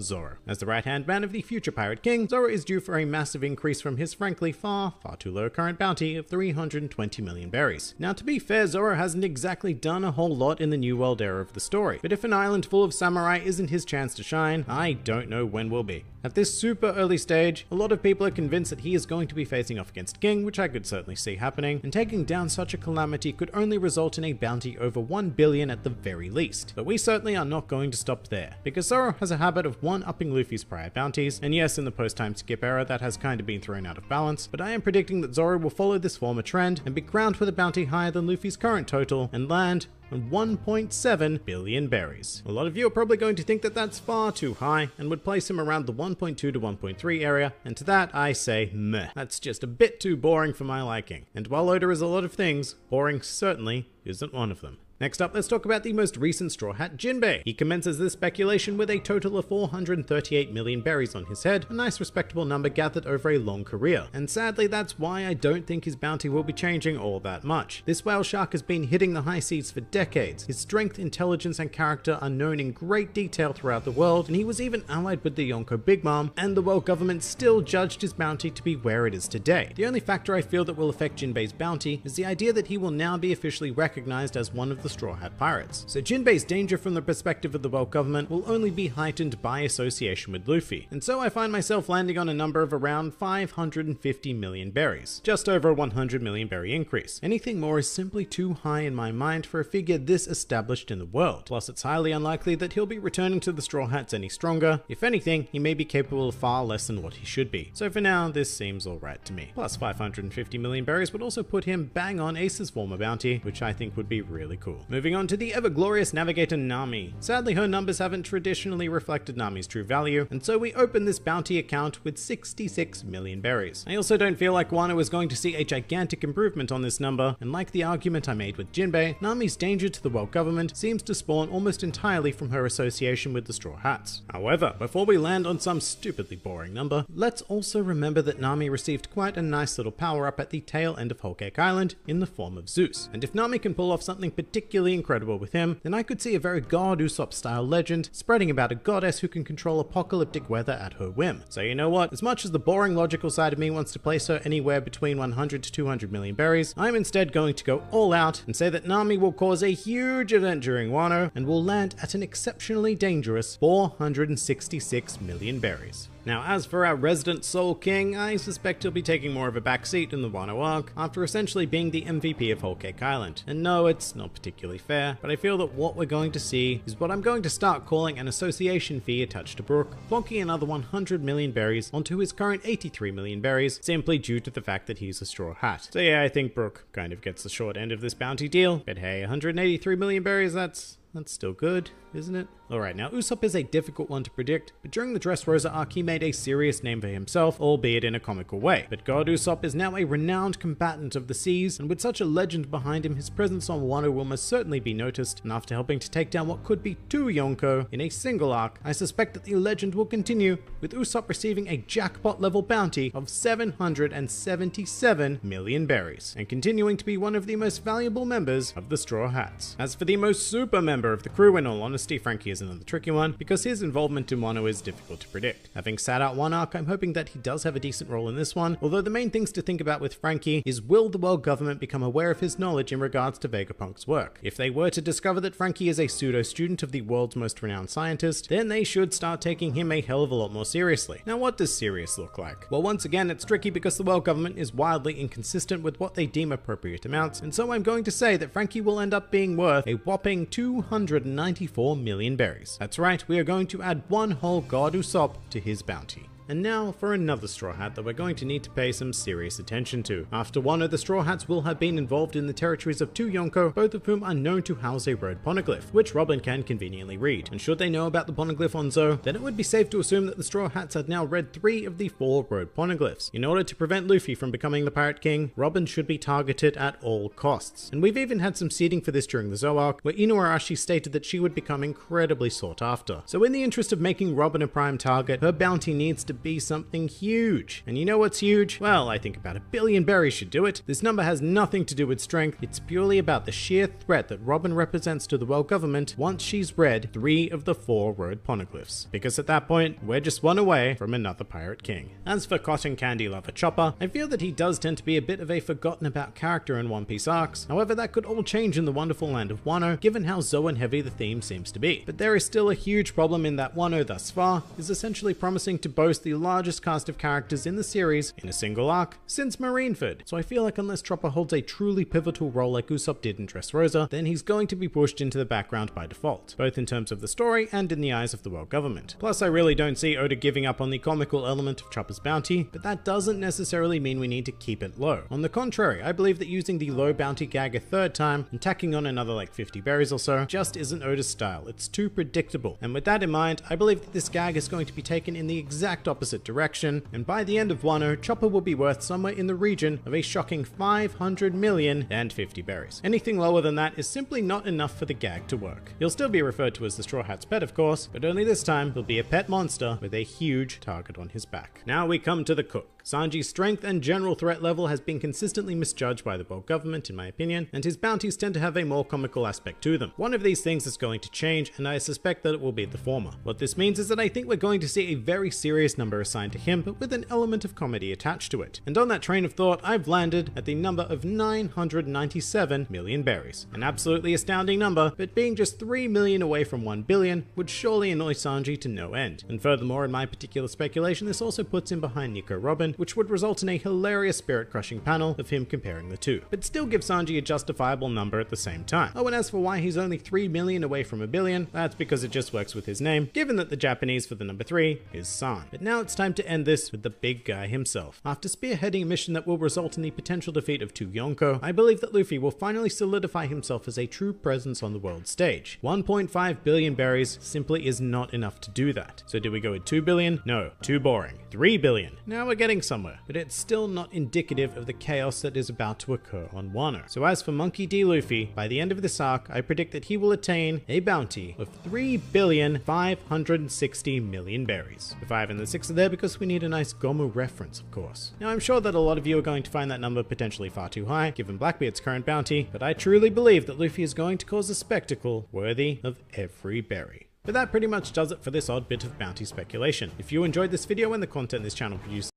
Zoro. As the right-hand man of the future Pirate King, Zoro is due for a massive increase from his frankly far too low current bounty of 320 million berries. Now, to be fair, Zoro hasn't exactly done a whole lot in the New World era of the story, but if an island full of samurai isn't his chance to shine, I don't know when will be. At this super early stage, a lot of people are convinced that he is going to be facing off against King, which I could certainly see happening, and taking down such a calamity could only result in a bounty over 1 billion at the very least. But we certainly are not going to stop there, because Zoro has a habit of one-upping Luffy's prior bounties, and yes, in the post-time skip era that has kind of been thrown out of balance, but I am predicting that Zoro will follow this former trend and be crowned with a bounty higher than Luffy's current total and land on 1.7 billion berries. A lot of you are probably going to think that that's far too high and would place him around the 1.2 to 1.3 area, and to that I say meh. That's just a bit too boring for my liking. And while Oda is a lot of things, boring certainly isn't one of them. Next up, let's talk about the most recent Straw Hat, Jinbei. He commences this speculation with a total of 438 million berries on his head, a nice respectable number gathered over a long career. And sadly, that's why I don't think his bounty will be changing all that much. This whale shark has been hitting the high seas for decades. His strength, intelligence, and character are known in great detail throughout the world, and he was even allied with the Yonko Big Mom, and the world government still judged his bounty to be where it is today. The only factor I feel that will affect Jinbei's bounty is the idea that he will now be officially recognized as one of the Straw Hat Pirates. So Jinbei's danger from the perspective of the world government will only be heightened by association with Luffy. And so I find myself landing on a number of around 550 million berries. Just over a 100 million berry increase. Anything more is simply too high in my mind for a figure this established in the world. Plus, it's highly unlikely that he'll be returning to the Straw Hats any stronger. If anything, he may be capable of far less than what he should be. So for now, this seems alright to me. Plus 550 million berries would also put him bang on Ace's former bounty, which I think would be really cool. Moving on to the ever-glorious navigator Nami. Sadly, her numbers haven't traditionally reflected Nami's true value, and so we open this bounty account with 66 million berries. I also don't feel like Wano is going to see a gigantic improvement on this number, and like the argument I made with Jinbei, Nami's danger to the world government seems to spawn almost entirely from her association with the Straw Hats. However, before we land on some stupidly boring number, let's also remember that Nami received quite a nice little power-up at the tail end of Whole Cake Island in the form of Zeus, and if Nami can pull off something particularly incredible with him, then I could see a very God Usopp style legend spreading about a goddess who can control apocalyptic weather at her whim. So you know what, as much as the boring logical side of me wants to place her anywhere between 100 to 200 million berries, I'm instead going to go all out and say that Nami will cause a huge event during Wano and will land at an exceptionally dangerous 466 million berries. Now, as for our resident Soul King, I suspect he'll be taking more of a backseat in the Wano arc, after essentially being the MVP of Whole Cake Island. And no, it's not particularly fair, but I feel that what we're going to see is what I'm going to start calling an association fee attached to Brook, plonking another 100 million berries onto his current 83 million berries, simply due to the fact that he's a Straw Hat. So yeah, I think Brook kind of gets the short end of this bounty deal, but hey, 183 million berries, that's still good, isn't it? Alright, now Usopp is a difficult one to predict, but during the Dressrosa arc he made a serious name for himself, albeit in a comical way. But God Usopp is now a renowned combatant of the seas, and with such a legend behind him, his presence on Wano will most certainly be noticed, and after helping to take down what could be 2 Yonko in a single arc, I suspect that the legend will continue, with Usopp receiving a jackpot level bounty of 777 million berries, and continuing to be one of the most valuable members of the Straw Hats. As for the most super member of the crew, in all honesty, Frankie is another tricky one, because his involvement in Wano is difficult to predict. Having sat out one arc, I'm hoping that he does have a decent role in this one, although the main things to think about with Frankie is, will the world government become aware of his knowledge in regards to Vegapunk's work? If they were to discover that Frankie is a pseudo-student of the world's most renowned scientist, then they should start taking him a hell of a lot more seriously. Now, what does serious look like? Well, once again, it's tricky because the world government is wildly inconsistent with what they deem appropriate amounts, and so I'm going to say that Frankie will end up being worth a whopping 294 million berries. That's right, we are going to add one whole God Usopp to his bounty. And now for another Straw Hat that we're going to need to pay some serious attention to. After Wano, the Straw Hats will have been involved in the territories of 2 Yonko, both of whom are known to house a road poneglyph, which Robin can conveniently read. And should they know about the poneglyph on Zo, then it would be safe to assume that the Straw Hats had now read 3 of the 4 road poneglyphs. In order to prevent Luffy from becoming the Pirate King, Robin should be targeted at all costs. And we've even had some seeding for this during the Zo arc, where Inuarashi stated that she would become incredibly sought after. So in the interest of making Robin a prime target, her bounty needs to be something huge. And you know what's huge? Well, I think about 1 billion berries should do it. This number has nothing to do with strength, it's purely about the sheer threat that Robin represents to the world government once she's read 3 of the 4 road poneglyphs. Because at that point, we're just one away from another pirate king. As for cotton candy lover Chopper, I feel that he does tend to be a bit of a forgotten about character in One Piece arcs. However, that could all change in the wonderful land of Wano, given how Zoan heavy the theme seems to be. But there is still a huge problem in that Wano thus far is essentially promising to boast the largest cast of characters in the series in a single arc since Marineford. So I feel like unless Chopper holds a truly pivotal role like Usopp did in Dressrosa, then he's going to be pushed into the background by default, both in terms of the story and in the eyes of the world government. Plus, I really don't see Oda giving up on the comical element of Chopper's bounty, but that doesn't necessarily mean we need to keep it low. On the contrary, I believe that using the low bounty gag a third time and tacking on another like 50 berries or so just isn't Oda's style. It's too predictable. And with that in mind, I believe that this gag is going to be taken in the exact opposite direction, and by the end of Wano, Chopper will be worth somewhere in the region of a shocking 500 million and 50 berries. Anything lower than that is simply not enough for the gag to work. He'll still be referred to as the Straw Hat's pet, of course, but only this time he'll be a pet monster with a huge target on his back. Now we come to the cook. Sanji's strength and general threat level has been consistently misjudged by the world government in my opinion, and his bounties tend to have a more comical aspect to them. One of these things is going to change, and I suspect that it will be the former. What this means is that I think we're going to see a very serious number assigned to him, but with an element of comedy attached to it. And on that train of thought, I've landed at the number of 997 million berries. An absolutely astounding number, but being just 3 million away from 1 billion would surely annoy Sanji to no end. And furthermore, in my particular speculation, this also puts him behind Nico Robin, which would result in a hilarious spirit-crushing panel of him comparing the two, but still give Sanji a justifiable number at the same time. Oh, and as for why he's only 3 million away from 1 billion, that's because it just works with his name, given that the Japanese for the number 3 is San. But now it's time to end this with the big guy himself. After spearheading a mission that will result in the potential defeat of 2 Yonko, I believe that Luffy will finally solidify himself as a true presence on the world stage. 1.5 billion berries simply is not enough to do that. So do we go with 2 billion? No, too boring. 3 billion. Now we're getting somewhere, but it's still not indicative of the chaos that is about to occur on Wano. So as for Monkey D. Luffy, by the end of this arc, I predict that he will attain a bounty of 3,560,000,000 berries. The 5 and the 6 are there because we need a nice Gomu reference, of course. Now I'm sure that a lot of you are going to find that number potentially far too high, given Blackbeard's current bounty, but I truly believe that Luffy is going to cause a spectacle worthy of every berry. But that pretty much does it for this odd bit of bounty speculation. If you enjoyed this video and the content this channel produces,